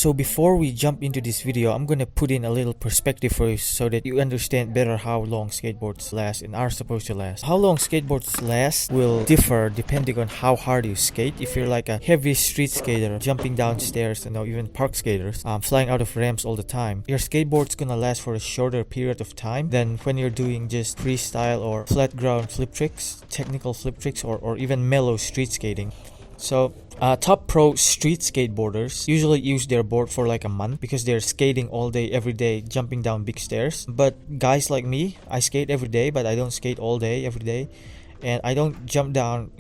So before we jump into this video, I'm gonna put in a little perspective for you so that you understand better how long skateboards last and are supposed to last. How long skateboards last will differ depending on how hard you skate. If you're like a heavy street skater, jumping down stairs, even park skaters, flying out of ramps all the time, your skateboard's gonna last for a shorter period of time than when you're doing just freestyle or flat ground flip tricks, technical flip tricks, or even mellow street skating. So top pro street skateboarders usually use their board for like a month because they're skating all day every day, jumping down big stairs. But guys like me, I skate every day, but I don't skate all day every day, and I don't jump down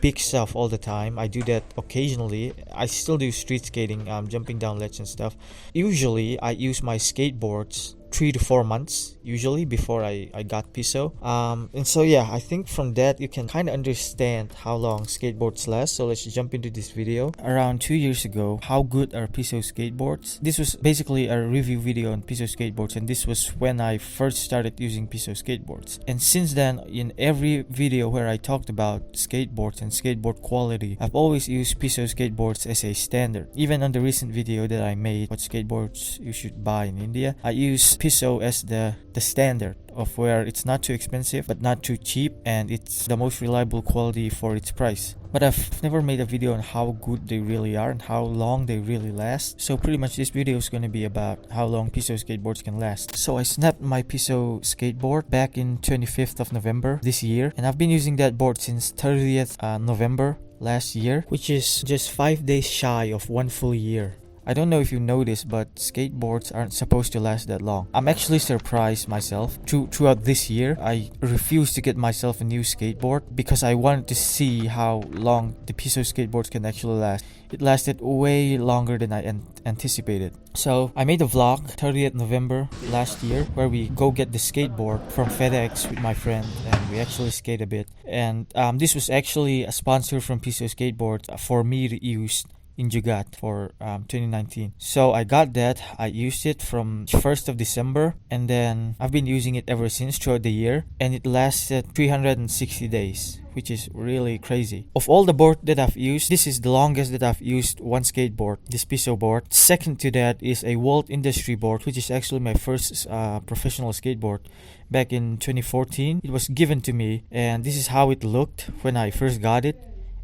big stuff all the time. I do that occasionally. I still do street skating, jumping down ledges and stuff. Usually I use my skateboards 3 to 4 months usually before I got Piso. And so yeah, I think from that you can kind of understand how long skateboards last. So let's jump into this video. Around 2 years ago, how good are Piso skateboards? This was basically a review video on Piso skateboards, and this was when I first started using Piso skateboards. And since then, in every video where I talked about skateboards and skateboard quality, I've always used Piso skateboards as a standard. Even on the recent video that I made, what skateboards you should buy in India, I use Piso as the standard of where it's not too expensive but not too cheap, and it's the most reliable quality for its price. But I've never made a video on how good they really are and how long they really last. So pretty much this video is going to be about how long Piso skateboards can last. So I snapped my Piso skateboard back in 25th of November this year, and I've been using that board since 30th November last year, which is just 5 days shy of 1 full year. I don't know if you noticed, but skateboards aren't supposed to last that long. I'm actually surprised myself. Throughout this year, I refused to get myself a new skateboard because I wanted to see how long the Piso skateboards can actually last. It lasted way longer than I anticipated. So I made a vlog 30th November last year where we go get the skateboard from FedEx with my friend, and we actually skate a bit. And this was actually a sponsor from Piso Skateboards for me to use in Jugat for 2019. So I got that. I used it from 1st of December, and then I've been using it ever since throughout the year, and it lasted 360 days, which is really crazy. Of all the boards that I've used, this is the longest that I've used one skateboard, this Piso board. Second to that is a Walt Industry board, which is actually my first professional skateboard. Back in 2014, it was given to me, and this is how it looked when I first got it.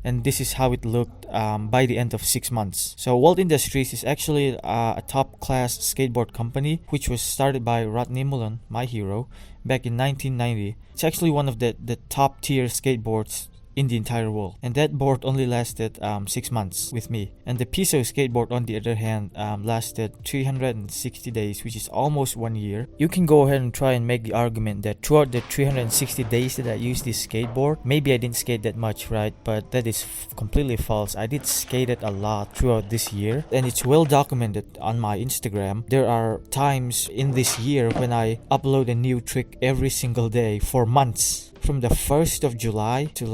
And this is how it looked by the end of 6 months. So Walt Industries is actually a top-class skateboard company, which was started by Rodney Mullen, my hero, back in 1990. It's actually one of the top-tier skateboards in the entire world, and that board only lasted 6 months with me. And the Piso skateboard, on the other hand, lasted 360 days, which is almost 1 year. You can go ahead and try and make the argument that throughout the 360 days that I used this skateboard, maybe I didn't skate that much, right? But that is completely false. I did skate it a lot throughout this year, and it's well documented on my Instagram. There are times in this year when I upload a new trick every single day for months. From the 1st of July to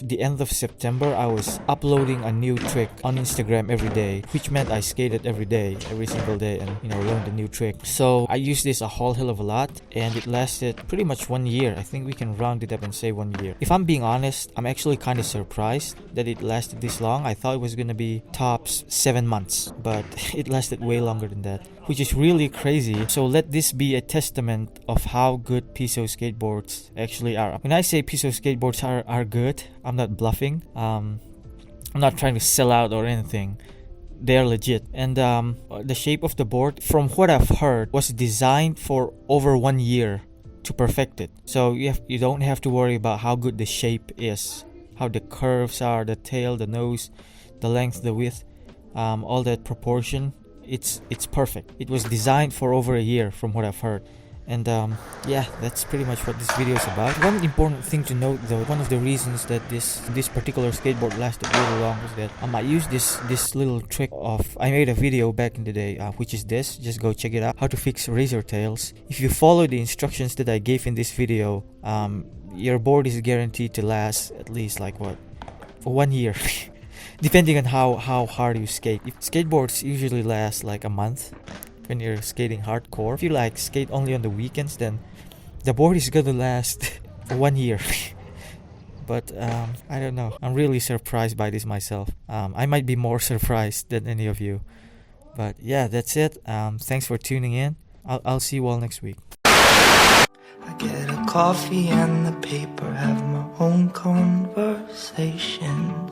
the end of September, I was uploading a new trick on Instagram every day, which meant I skated every day, every single day, and learned a new trick. So I used this a whole hell of a lot, and it lasted pretty much 1 year. I think we can round it up and say 1 year. If I'm being honest, I'm actually kind of surprised that it lasted this long. I thought it was gonna be tops 7 months, but it lasted way longer than that, which is really crazy. So let this be a testament of how good Piso skateboards actually are. When I say Piso skateboards are good, I'm not bluffing. I'm not trying to sell out or anything. They are legit. And the shape of the board, from what I've heard, was designed for over 1 year to perfect it. So you don't have to worry about how good the shape is, how the curves are, the tail, the nose, the length, the width, all that proportion. It's perfect. It was designed for over a year from what I've heard. And yeah, that's pretty much what this video is about. One important thing to note though, one of the reasons that this particular skateboard lasted really long was that I used this little trick of, I made a video back in the day, which is this. Just go check it out, how to fix razor tails. If you follow the instructions that I gave in this video, your board is guaranteed to last at least for 1 year. Depending on how hard you skate. If skateboards usually last like a month when you're skating hardcore. If you skate only on the weekends, then the board is gonna last for 1 year. But I don't know. I'm really surprised by this myself. I might be more surprised than any of you. But yeah, that's it. Thanks for tuning in. I'll see you all next week. I get a coffee and the paper, have my own conversation.